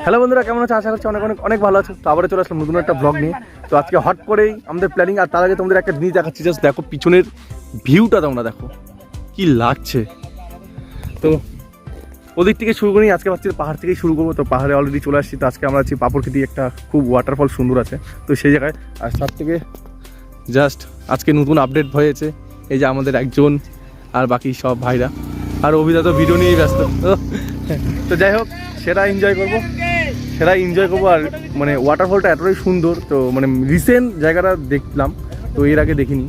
Hello বন্ধুরা, কেমন আছো? আশা করছি অনেক অনেক অনেক ভালো আছো। তো আবারও চলে আসলাম নতুন একটা ব্লগ নিয়ে। তো আজকে হট করেই আমাদের প্ল্যানিং, আর তার আগে তোমাদের একটা জিনিস দেখাচ্ছি। জাস্ট দেখো পিছনের ভিউটা, তোমরা দেখো কি লাগছে। তো ওদিক থেকে শুরু করি, আজকে ভাবছি পাহাড় থেকেই শুরু করবো। তো পাহাড়ে অলরেডি চলে আসছি। তো আজকে আমরা আছি পাপড়খেটি, একটা খুব ওয়াটারফল সুন্দর আছে তো সেই জায়গায়। আর তার থেকে জাস্ট আজকে নতুন আপডেট হয়েছে, এই যে আমাদের একজন আর বাকি সব ভাইরা, আর অভিদা তো ভিডিও নিয়েই ব্যস্ত। তো যাই হোক, সেটা এনজয় করবো। আর মানে ওয়াটারফলটা এতটাই সুন্দর, তো মানে রিসেন্ট জায়গাটা দেখলাম, তো এর আগে দেখিনি।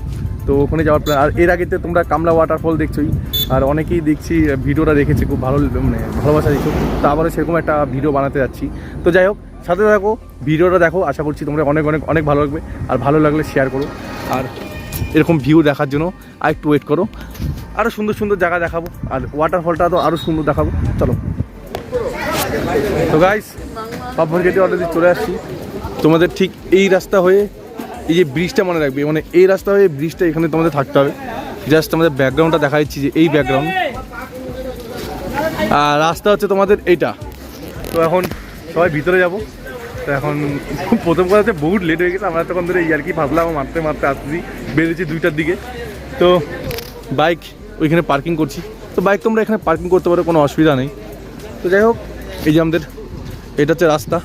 তো ওখানে যাওয়ার প্ল্যান। আর এর আগেতে তোমরা কামলা ওয়াটারফল দেখছোই, আর অনেকেই দেখছি ভিডিওটা দেখেছে, খুব ভালো মানে ভালোবাসা দিচ্ছ। তো আবারও সেরকম একটা ভিডিও বানাতে যাচ্ছি। তো যাই হোক, সাথে দেখো, ভিডিওটা দেখো, আশা করছি তোমরা অনেক অনেক অনেক ভালো লাগবে। আর ভালো লাগলে শেয়ার করো, আর এরকম ভিউ দেখার জন্য আর একটু ওয়েট করো। আরও সুন্দর সুন্দর জায়গা দেখাবো, আর ওয়াটারফলটা তো আরও সুন্দর দেখাবো। চলো। তো গাইস, পাপড়খেটি অলরেডি চলে আসছি। তোমাদের ঠিক এই রাস্তা হয়ে, এই যে ব্রিজটা মনে রাখবে, মানে এই রাস্তা হয়ে ব্রিজটা, এখানে তোমাদের থাকতে হবে। জাস্ট আমাদের ব্যাকগ্রাউন্ডটা দেখা দিচ্ছি, যে এই ব্যাকগ্রাউন্ড, আর রাস্তা হচ্ছে তোমাদের এইটা। তো এখন সবাই ভিতরে যাব। তো এখন প্রথম কথা হচ্ছে বহুত লেট হয়ে গেছে। আমরা তখন ধরে এই আর কি ফাঁসলাম, মারতে মারতে আসছি, বেরিয়েছি 2টার দিকে। তো বাইক ওইখানে পার্কিং করছি। তো বাইক তোমরা এখানে পার্কিং করতে পারো, কোনো অসুবিধা নেই। তো যাই হোক, এই যে আমাদের এটা হচ্ছে রাস্তা।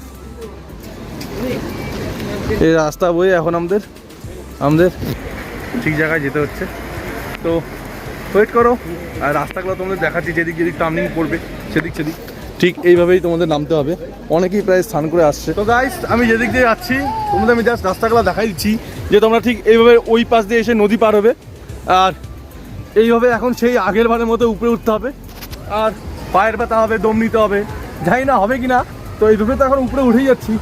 এই রাস্তা বয়ে এখন আমাদের ঠিক জায়গায় যেতে হচ্ছে। তো ওয়েট করো, আর রাস্তাগুলো তোমাদের দেখাচ্ছি, যেদিক টার্নিং পড়বে সেদিক ঠিক এইভাবেই তোমাদের নামতে হবে। অনেকেই প্রায় স্নান করে আসছে। তো গাইস, আমি যেদিক দিয়ে যাচ্ছি তোমাদের আমি জাস্ট রাস্তাগুলো দেখাই দিচ্ছি, যে তোমরা ঠিক এইভাবে ওই পাশ দিয়ে এসে নদী পার হবে, আর এইভাবে এখন সেই আগের বারের মতো উপরে উঠতে হবে, আর পায়ের ব্যথা হবে, দম নিতে হবে, জানি না হবে কি না। তো এইভাবে তো এখন উপরে উঠেই যাচ্ছি,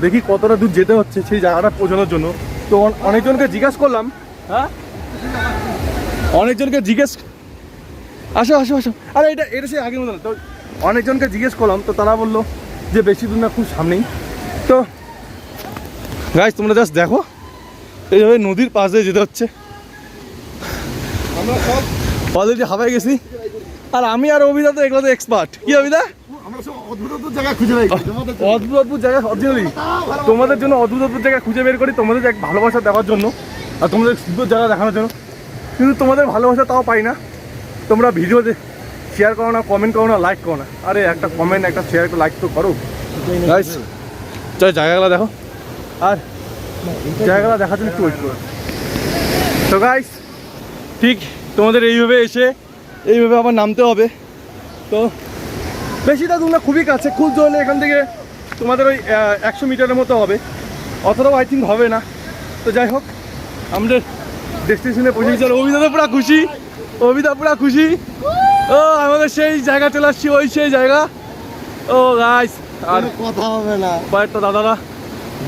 দেখি কতটা দূর যেতে হচ্ছে সেই জায়গাটা পৌঁছানোর জন্য। তো অনেকজনকে জিজ্ঞেস করলাম, হ্যাঁ অনেকজনকে জিজ্ঞেস, আসো, আরে এটা সেই আগের মতো না। তো অনেকজনকে জিজ্ঞেস করলাম, তো তারা বললো যে বেশি দূর না, খুব সামনেই। তো গাইস, তোমরা জাস্ট দেখো, এইভাবে নদীর পাশ দিয়ে যেতে হচ্ছে। আমরা সব অলরেডি হাওয়ায় গেছি, আর আমি আর অভিদা তো এগুলোতে এক্সপার্ট। কি অভিদা? অদ্ভুত জায়গা খুঁজে বের করি, তোমাদের জন্য অদ্ভুত জায়গা খুঁজে বের করি, তোমাদের এক ভালোবাসা দেওয়ার জন্য, আর তোমাদের সুন্দর জায়গা দেখানোর জন্য। কিন্তু তোমাদের ভালোবাসা তাও পাই না। তোমরা ভিডিও শেয়ার করো না, কমেন্ট করো না, লাইক করো না। আরে একটা কমেন্ট, একটা শেয়ার, একটা লাইক তো করো গাইস। চল জায়গাগুলো দেখো, আর জায়গাগুলো দেখার জন্য একটু ওয়েট করো। তো গাইস, ঠিক তোমাদের এইভাবে এসে এইভাবে আবার নামতে হবে। তো বেশিটা দূর না, খুবই কাছে। খুব জোরে এখান থেকে তোমাদের ওই 100 মিটারের মতো হবে, অতটাও আই থিঙ্ক হবে না। তো যাই হোক, আমাদের ডেস্টিনেশনে পৌঁছে গেছে। অভিদা পুরা খুশি। ও আমাদের সেই জায়গা চলে আসছি, ওই সেই জায়গা। ও গাইস, আর কথা হবে না, কয়েকটা দাদারা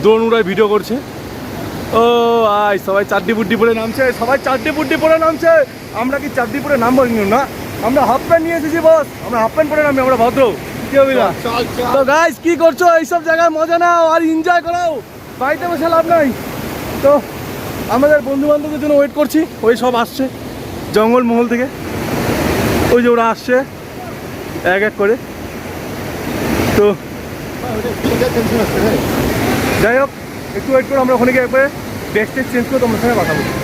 ড্রোন উড়ায় ভিডিও করছে। ও আই, সবাই চাড্ডি বুড্ডি পরে নামছে, আমরা কি চাড্ডি পরে নামবো না? আমরা হাফ প্যান্ট নিয়ে এসেছি বস, আমরা হাফ প্যান্ট পরে নামবি, আমরা ভদ্র। কি হবে না? তো গাইস, কি করছো? এইসব জায়গায় মজা নাও আর এনজয় করাও, বাড়িতে বসে লাভ নাই। তো আমাদের বন্ধু বান্ধবদের জন্য ওয়েট করছি। ওই সব আসছে জঙ্গলমহল থেকে, ওই যে ওরা আসছে এক এক করে। তো যাই হোক, একটু ওয়েট করো, আমরা ওখানে গিয়ে একবারে ড্রেস চেঞ্জ করে তোমার সঙ্গে কথা বলবো।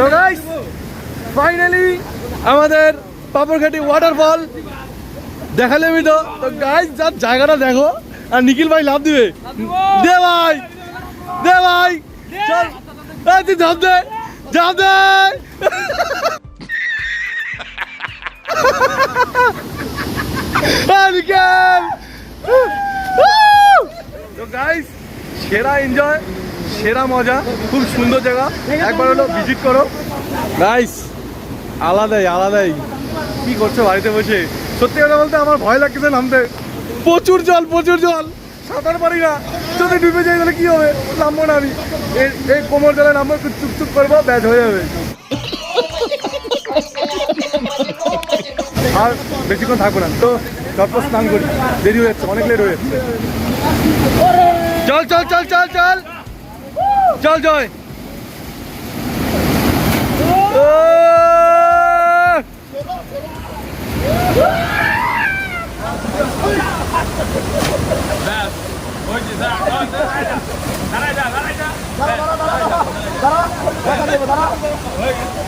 তো গাইস, ফাইনালি আমাদের পাপড়খেটি ওয়াটারফল দেখালে আমি। তো গাইস, যার জায়গাটা দেখো, আর নিখিল ভাই লাভ দিবে। দে ভাই, চল, তুই ঝাঁপ দে। নিখিল। তো গাইস, সেরা এনজয়, সেরা মজা, খুব সুন্দর জায়গা, একবার হলো ভিজিট করো গাইস। আলাদাই কি করছো বাড়িতে বসে? সত্যি কথা বলতে আমার ভয় লাগছে নামতে, প্রচুর জল সাঁতার পারি না, যদি ডুবে যাই তাহলে কি হবে? নামবো না আমি, এই কোমর জলে নামবো, একটু চুপচুপ করবো, ব্যাচ হয়ে যাবে। আর বেশিক্ষণ থাকবো না তো, ঝটপট স্নান করি, দেরি হয়ে যাচ্ছে, অনেক লেট হয়ে যাচ্ছে। চল জয়।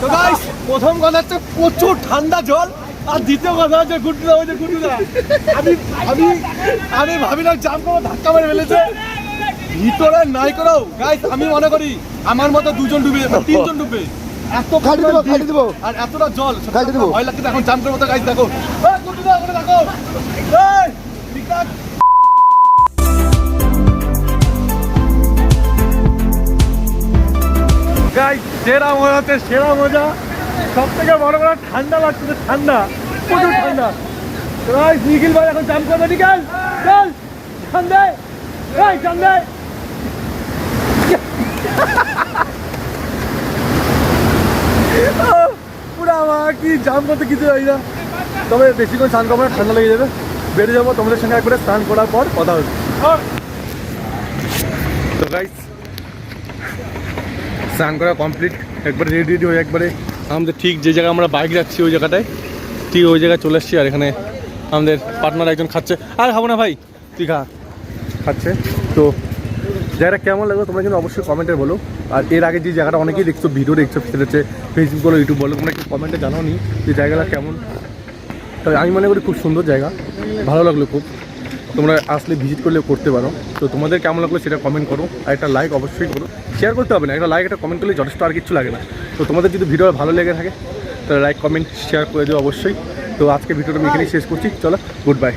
তো গাইস, প্রথম কথা হচ্ছে প্রচুর ঠান্ডা জল, আর দ্বিতীয় কথা হচ্ছে গুড্ডুদা আমি ভাবিলাম জাম করবো, ধাক্কা মেরে ফেলেছে ভিতরে নাই করেও। গাইস আমি মনে করি আমার মতো 2 জন ডুবে যাবে, 3 জন ডুবে, এত খালি দেবো আর এতটা জল, ভয় লাগছে এখন জাম করবো। তো গাইস দেখো, গুড্ডুদা ওখানে দেখো, ঠিকঠাক। গাইস সেরা মজা, সব থেকে বড় কথা ঠান্ডা লাগছে, ঠান্ডা, প্রচুর ঠান্ডা। গাইস নিখিল ভাই এখন জাম করবে, নিখিল চল ঠান্ডায়, ঠান্ডায় পুরা আমার কি জাম করতে কিছু হয় না। তবে বেশিক্ষণ স্নান করবো না, ঠান্ডা লেগে যাবে, বেরিয়ে যাবো। তোমাদের সঙ্গে একবারে স্নান করার পর কথা হবে। তো গাইস স্নান করা কমপ্লিট, একবারে রেডি হয়ে একবারে আমাদের ঠিক যে জায়গায় আমরা বাইক যাচ্ছি ওই জায়গাটায়, ঠিক ওই জায়গায় চলে এসেছি। আর এখানে আমাদের পার্টনার একজন খাচ্ছে, আর খাবো না ভাই তুই খাচ্ছে। তো জায়গাটা কেমন লাগলো তোমরা কিন্তু অবশ্যই কমেন্টে বলো। আর এর আগে যে জায়গাটা অনেকেই দেখছো, ভিডিও দেখছো, সেটা হচ্ছে ফেসবুক বলো, ইউটিউব বলো, তোমরা একটু কমেন্টে জানাও নি যে জায়গাটা কেমন। তবে আমি মনে করি খুব সুন্দর জায়গা, ভালো লাগলো খুব, তোমরা আসলে ভিজিট করলে করতে পারো। তো তোমাদের কেমন লাগলো সেটা কমেন্ট করো, আর একটা লাইক অবশ্যই করো, শেয়ার করতে হবে না, একটা লাইক একটা কমেন্ট করলে যথেষ্ট, আর কিছু লাগে না। তো তোমাদের যদি ভিডিও ভালো লেগে থাকে তাহলে লাইক কমেন্ট শেয়ার করে দিও অবশ্যই। তো আজকে ভিডিওটা আমি এখানেই শেষ করছি, চলো গুড বাই।